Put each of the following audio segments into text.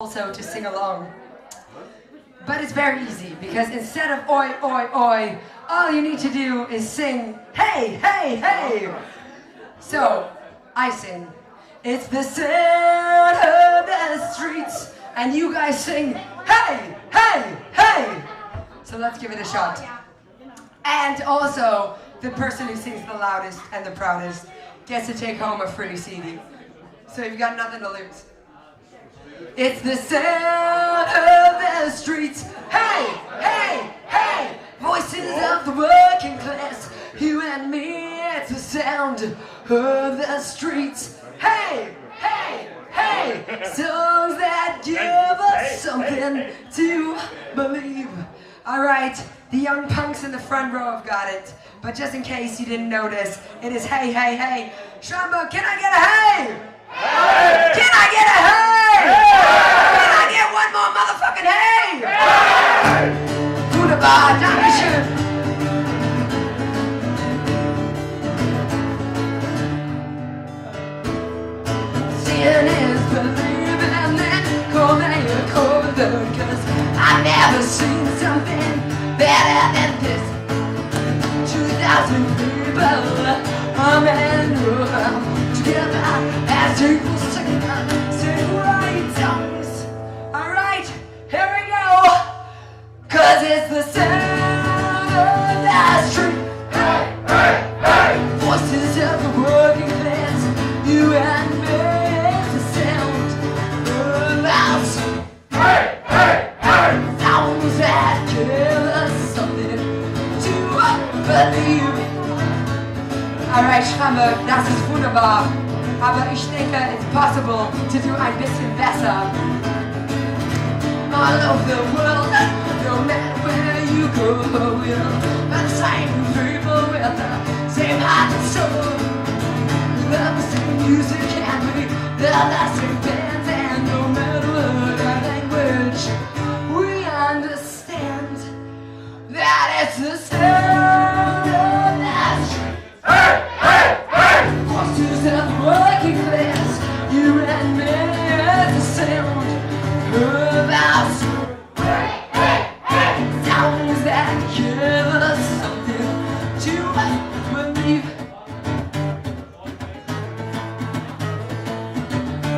also to sing along. But it's very easy because instead of oi, oi, oi, all you need to do is sing hey, hey, hey. So I sing, it's the sound of the streets, and you guys sing hey, hey, hey. So let's give it a shot. And also, the person who sings the loudest and the proudest gets to take home a free CD. So you've got nothing to lose. It's the sound of the streets. Hey, hey, hey. Voices of the working class. You and me, it's the sound of the streets. Hey, hey, hey. Songs that give us something to believe. Alright, the young punks in the front row have got it. But just in case you didn't notice, it is hey, hey, hey. Schomburg, can I get a hey? Hey! Can I get a hey? Hey! Can I get one more motherfucking hey? Hey! Wunderbar, Dankeschön. Seeing is believing, and then come and cover the cause I've never seen something better than this. 2,000 people, a man together as equal sing right songs. Alright, here we go. Cause it's the sound of the street. Hey, hey, hey. Voices of the working class. You and me, it's the sound of our street. Hey, hey, hey. Sounds that give us something to believe. Alright, Schramme, das ist wunderbar. Aber ich denke, it's possible to do ein bisschen besser. All over the world, no matter where you go, we're the same people with the same heart and soul. We love the same music and we love the same bands, and no matter what our language, we understand that it's the sound of the street. Hey, hey, hey! Voices of the working class, you and me, it's the sound of our street. Hey, hey, hey! Sounds that give us something to believe.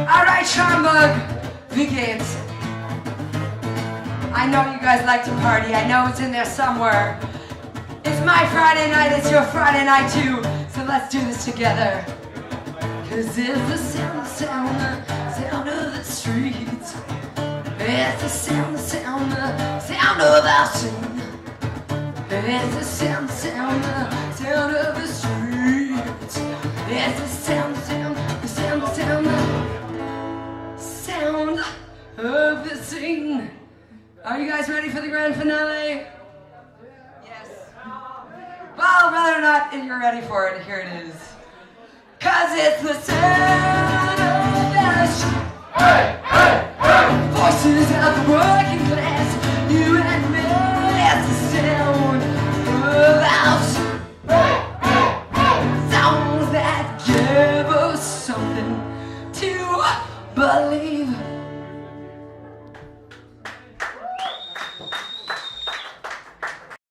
Alright, Schaumburg, wie geht's? I know you guys like to party, I know it's in there somewhere. It's my Friday night, it's your Friday night too, so let's do this together. Cause it's the sound of the streets. It's the sound of our scene. It's the sound of the streets. It's the sound of the scene. Are you guys ready for the grand finale? Yes. Well, whether or not you're ready for it, here it is. Cause it's the sound